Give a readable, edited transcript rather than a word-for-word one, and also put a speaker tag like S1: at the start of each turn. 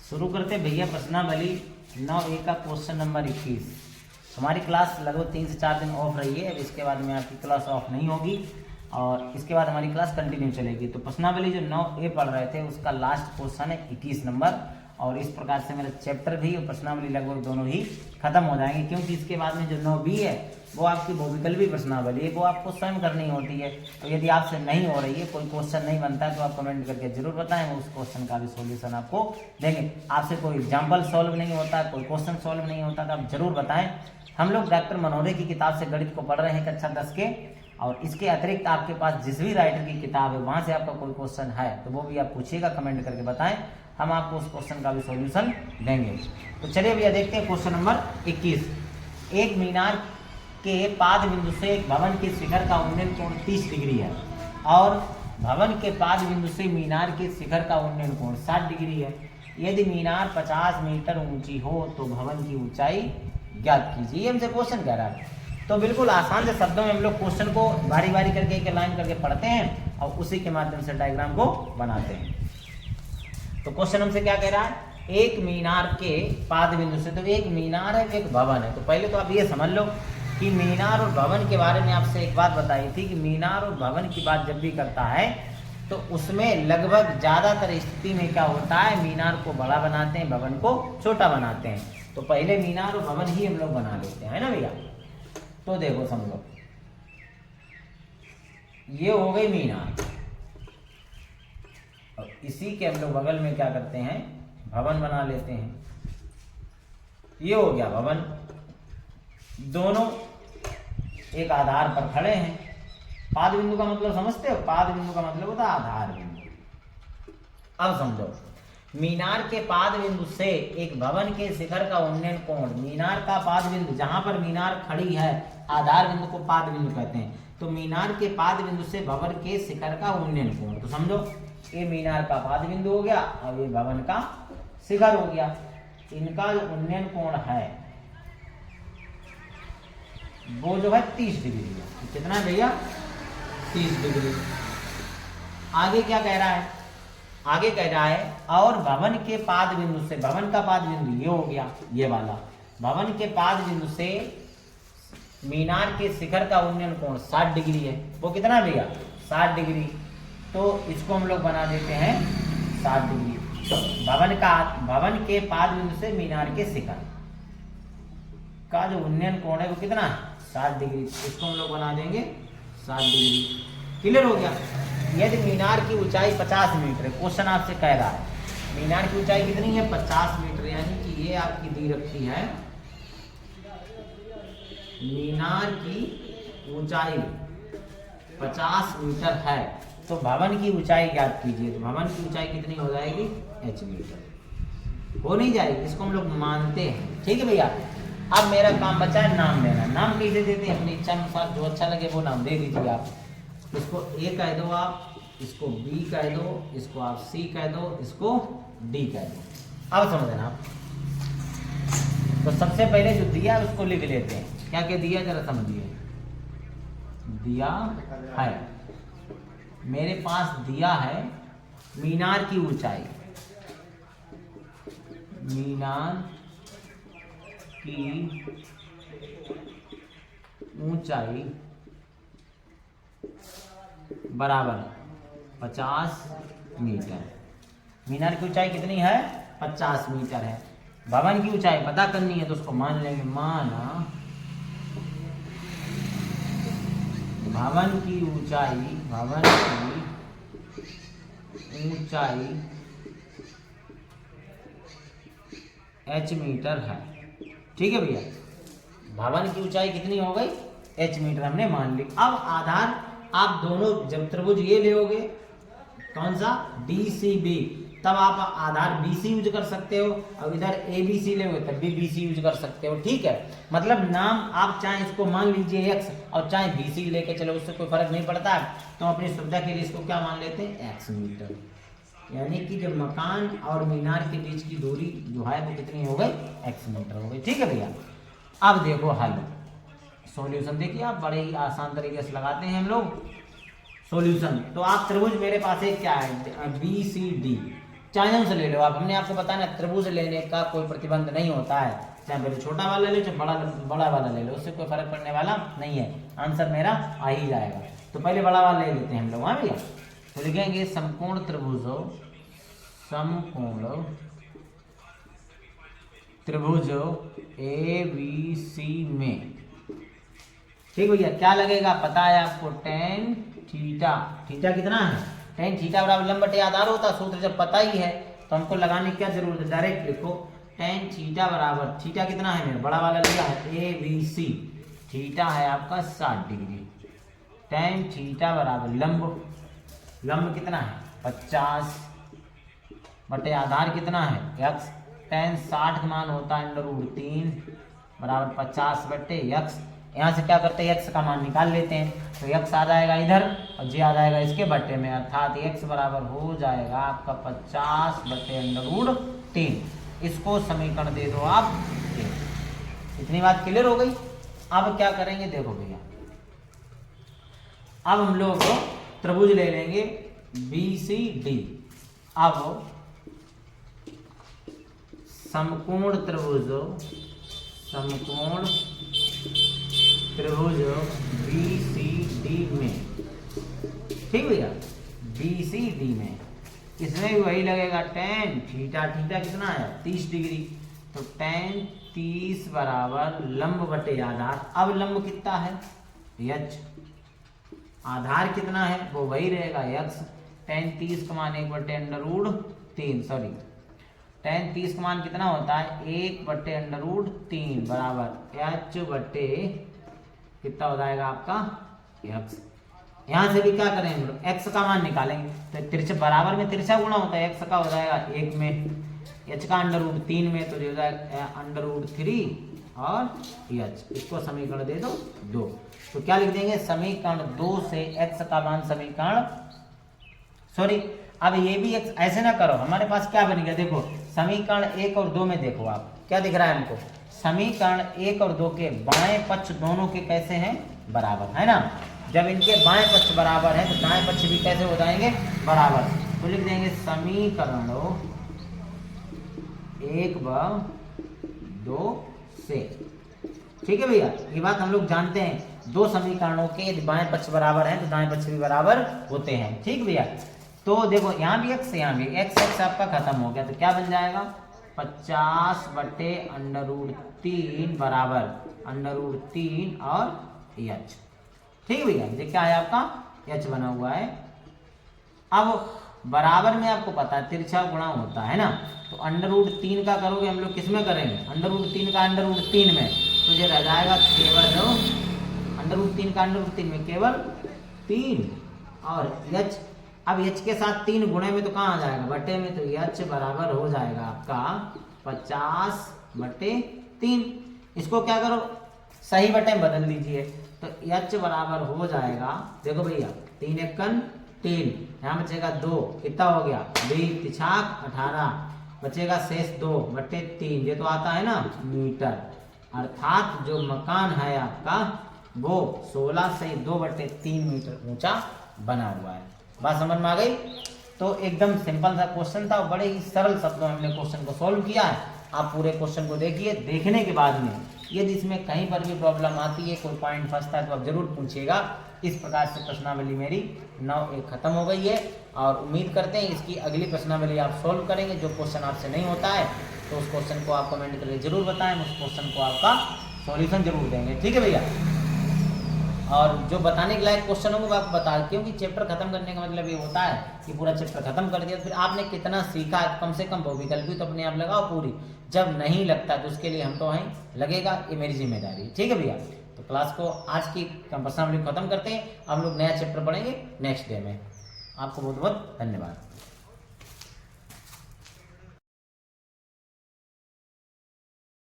S1: शुरू करते हैं भैया प्रश्नावली 9A का क्वेश्चन नंबर 21। हमारी क्लास लगभग 3 से 4 दिन ऑफ रही है। अब इसके बाद में आपकी क्लास ऑफ नहीं होगी और इसके बाद हमारी क्लास कंटिन्यू चलेगी। तो प्रश्नावली जो 9A पढ़ रहे थे उसका लास्ट क्वेश्चन है 21 नंबर, और इस प्रकार से मेरा चैप्टर भी और प्रश्नावली लगभग दोनों ही खत्म हो जाएंगे, क्योंकि इसके बाद में जो 9B है वो आपकी बहुविकल्पी प्रश्नावली है, वो आपको स्वयं करनी होती है। तो यदि आपसे नहीं हो रही है, कोई क्वेश्चन नहीं बनता है, तो आप कमेंट करके जरूर बताएं, उस क्वेश्चन का भी सॉल्यूशन आपको देंगे। आपसे कोई एग्जाम्पल सॉल्व नहीं होता, कोई क्वेश्चन सॉल्व नहीं होता, तो आप जरूर बताएं। हम लोग डॉक्टर मनोरे की किताब से गणित को पढ़ रहे हैं कक्षा 10 के, और इसके अतिरिक्त आपके पास जिस भी राइटर की किताब है वहां से आपका कोई क्वेश्चन है तो वो भी आप पूछिएगा, कमेंट करके बताएं, हम आपको उस क्वेश्चन का भी सॉल्यूशन देंगे। तो चलिए भैया देखते हैं क्वेश्चन नंबर 21। एक मीनार के पाद बिंदु से एक भवन के शिखर का उन्नयन कोण 30 डिग्री है, और भवन के पाद बिंदु से मीनार के शिखर का उन्नयन कोण 60 डिग्री है। यदि मीनार 50 मीटर ऊंची हो तो भवन की ऊंचाई ज्ञात कीजिए। ये हमसे क्वेश्चन कह रहा है। तो बिल्कुल आसान से शब्दों में हम लोग क्वेश्चन को बारी बारी करके एक लाइन करके पढ़ते हैं और उसी के माध्यम से डायग्राम को बनाते हैं। तो क्वेश्चन हमसे क्या कह रहा है, एक मीनार के पाद बिंदु से, तो एक मीनार है, एक भवन है। तो पहले तो आप ये समझ लो कि मीनार और भवन के बारे में आपसे एक बात बताई थी कि मीनार और भवन की बात जब भी करता है तो उसमें लगभग ज्यादातर स्थिति में क्या होता है, मीनार को बड़ा बनाते हैं, भवन को छोटा बनाते हैं। तो पहले मीनार और भवन ही हम लोग बना लेते हैं, है ना भैया। तो देखो समझो, ये हो गई मीनार, और इसी के हम लोग बगल में क्या करते हैं, भवन बना लेते हैं। ये हो गया भवन। दोनों एक आधार पर खड़े हैं। पाद बिंदु का मतलब समझते हो, पाद बिंदु का मतलब होता है आधार बिंदु। अब समझो, मीनार के पाद बिंदु से एक भवन के शिखर का उन्नयन कोण, मीनार का पाद बिंदु जहां पर मीनार खड़ी है, आधार बिंदु को पाद बिंदु कहते हैं। तो मीनार के पाद बिंदु से भवन के शिखर का उन्नयन कोण, तो समझो ये मीनार का पाद बिंदु हो गया और ये भवन का शिखर हो गया। इनका जो उन्नयन कोण है वो जो है 30 डिग्री है। कितना है भैया, 30 डिग्री। आगे क्या कह रहा है, आगे कह रहा है और भवन के पाद बिंदु से, भवन का पाद बिंदु ये हो गया, ये वाला भवन के पाद बिंदु से मीनार के शिखर का उन्नयन कोण 60 डिग्री है। वो कितना है भैया, 60 डिग्री। तो इसको हम लोग बना देते हैं 60 डिग्री। भवन के पाद बिंदु से मीनार के शिखर का जो उन्नयन कोण है वो कितना है, 60 डिग्री। इसको हम लोग बना देंगे 60 डिग्री। क्लियर हो गया। यदि मीनार की ऊंचाई 50 मीटर है, क्वेश्चन आपसे कह रहा है मीनार की ऊंचाई कितनी है, 50 मीटर, यानी कि ये आपकी दी रखी है मीनार की ऊंचाई 50 मीटर है, तो भवन की ऊंचाई ज्ञात कीजिए। तो भवन की ऊंचाई कितनी हो जाएगी, h मीटर। हो नहीं जाएगी, इसको हम लोग मानते हैं, ठीक है भैया। अब मेरा काम बचा है नाम देना। नाम कैसे देते हैं, अपनी इच्छा अनुसार जो अच्छा लगे वो नाम दे दीजिए। आप इसको A कह दो, आप इसको B कह दो, इसको आप C कह दो, इसको D कह दो। अब समझना आप। तो सबसे पहले जो दिया उसको लिख लेते हैं। क्या क्या दिया जरा समझिए। दिया है, मेरे पास दिया है मीनार की ऊंचाई, मीनार की ऊंचाई बराबर 50 मीटर। मीनार की ऊंचाई कितनी है, 50 मीटर है। भवन की ऊंचाई पता करनी है तो उसको मान लेंगे, माना भवन की ऊंचाई, भवन की ऊंचाई h मीटर है, ठीक है भैया। भवन की ऊंचाई कितनी हो गई, h मीटर हमने मान ली। अब आधार आप दोनों जब त्रिभुज ये लेोगे, कौन सा, DCB, तब आप आधार BC यूज कर सकते हो, और इधर ABC लेोगे तब भी BC यूज कर सकते हो, ठीक है। मतलब नाम आप चाहे इसको मान लीजिए x और चाहे BC लेके चलो, उससे कोई फर्क नहीं पड़ता है। तो अपनी सुविधा के लिए इसको क्या मान लेते हैं, x मीटर। यानी कि जब मकान और मीनार के बीच की दूरी जो है वो कितनी हो गई, x मीटर हो गई, ठीक है भैया। अब देखो हल, सॉल्यूशन देखिए आप, बड़े ही आसान तरीके से लगाते हैं हम लोग सॉल्यूशन। तो आप त्रिभुज मेरे पास एक क्या है, BCD, चाहे से ले लो आप, हमने आपको बताया ना त्रिभुज लेने का कोई प्रतिबंध नहीं होता है, चाहे पहले छोटा वाला ले लो चाहे बड़ा वाला ले लो, उससे कोई फर्क पड़ने वाला नहीं है, आंसर मेरा आ ही जाएगा। तो पहले बड़ा वाला ले लेते हैं हम लोग। हाँ भैया, तो लिखेंगे समकोण त्रिभुजों, समकोण त्रिभुजों ABC में, ठीक भैया, क्या लगेगा पता है आपको, tan थीटा, थीटा कितना है, tan थीटा बराबर लंब बटे आधार होता, सूत्र जब पता ही है तो हमको लगाने की क्या जरूरत है, डायरेक्ट लिखो tan थीटा बराबर, थीटा कितना है मेरा बड़ा वाला लिया है ABC, थीटा है आपका 60 डिग्री, tan थीटा बराबर लंब, लंब कितना है 50 बटे आधार कितना है x, tan 60 का मान होता है √3 बराबर 50 बटे x, यहाँ से क्या करते हैं x का मान निकाल लेते हैं, तो x आ जाएगा इधर और j आ जाएगा इसके बटे में, अर्थात x बराबर हो जाएगा आपका 50 बटे √3। इसको समीकरण दे दो आप, इतनी बात क्लियर हो गई। अब क्या करेंगे देखो भैया, अब हम लोग त्रिभुज ले लेंगे BCD। अब समकोण त्रिभुजों, समकोण त्रिभुजों BCD में, ठीक भैया, BCD में इसमें भी वही लगेगा tan थीटा, थीटा कितना है 30 डिग्री, तो tan 30 बराबर लंब बटे आधार, अब लंब कितना है h, आधार कितना है वो वही रहेगा x, tan 30 का मान 1 बटे √3, सॉरी tan 30 का मान कितना होता है 1 बटे √3 बराबर h बटे कितना हो जाएगा आपका x। यहाँ से भी क्या करेंगे हम लोग x का मान निकालेंगे, तो तिरछा बराबर में तिरछा गुणा होता है, x का हो जाएगा 1 में, h का √3 में, तो हो जाएगा √3 और h, इसको समीकरण दे दो 2। तो क्या लिख देंगे, समीकरण 2 से x का मान समीकरण, सॉरी अब ये भी एक ऐसे ना करो, हमारे पास क्या बन गया देखो, समीकरण 1 और 2 में देखो आप क्या दिख रहा है हमको, समीकरण 1 और 2 के बाएं पक्ष दोनों के कैसे हैं बराबर, है ना, जब इनके बाएं पक्ष बराबर है तो दाएं पक्ष भी कैसे हो जाएंगे बराबर, तो लिख देंगे समीकरणों 1 व 2 से, ठीक है भैया, ये बात हम लोग जानते हैं, दो समीकरणों के यदि बाएं पक्ष बराबर है तो दाएं पक्ष भी बराबर होते हैं, ठीक भैया। तो देखो यहाँ भी x, यहाँ भी x आपका खत्म हो गया, तो क्या बन जाएगा 50 बटे √3 बराबर √3 और h, ठीक भैया, ये क्या है आपका h बना हुआ है। अब बराबर में आपको पता है तिरछा गुणा होता है ना, तो √3 का करोगे हम लोग किस में करेंगे, √3 का √3 में, तो ये रह जाएगा केवल √3 का √3 में केवल 3 और h, अब h के साथ 3 गुणे में तो कहाँ आ जाएगा बटे में, तो h बराबर हो जाएगा आपका 50 बटे 3, इसको क्या करो सही बटे में बदल दीजिए, तो h बराबर हो जाएगा, देखो भैया 3 एकन 3, यहाँ बचेगा 2, कितना हो गया 20 तिछाक 18, बचेगा शेष 2 बटे 3, ये तो आता है ना मीटर, अर्थात जो मकान है आपका वो 16 से 2 बटे 3 मीटर ऊंचा बना हुआ है। बात समझ में आ गई। तो एकदम सिंपल सा क्वेश्चन था, बड़े ही सरल शब्दों में हमने क्वेश्चन को सॉल्व किया है। आप पूरे क्वेश्चन को देखिए, देखने के बाद में यदि इसमें कहीं पर भी प्रॉब्लम आती है, कोई पॉइंट फंसता है तो आप जरूर पूछिएगा। इस प्रकार से प्रश्नावली मेरी 9 खत्म हो गई है और उम्मीद करते हैं इसकी अगली प्रश्नावली आप सॉल्व करेंगे। जो क्वेश्चन आपसे नहीं होता है तो उस क्वेश्चन को आप कमेंट करके जरूर बताएं, उस क्वेश्चन को आपका सॉल्यूशन जरूर देंगे, ठीक है भैया। और जो बताने के लायक क्वेश्चन होंगे वो आपको बता, क्योंकि चैप्टर खत्म करने का मतलब ये होता है कि पूरा चैप्टर खत्म कर दिया, फिर आपने कितना सीखा, कम से कम बहुविकल्पी तो अपने आप लगाओ पूरी। जब नहीं लगता तो उसके लिए हम तो हैं, लगेगा, ये मेरी जिम्मेदारी है, ठीक है भैया। तो क्लास को आज की प्रश्नावली खत्म करते हैं, हम लोग नया चैप्टर पढ़ेंगे नेक्स्ट डे में। आपको बहुत बहुत धन्यवाद।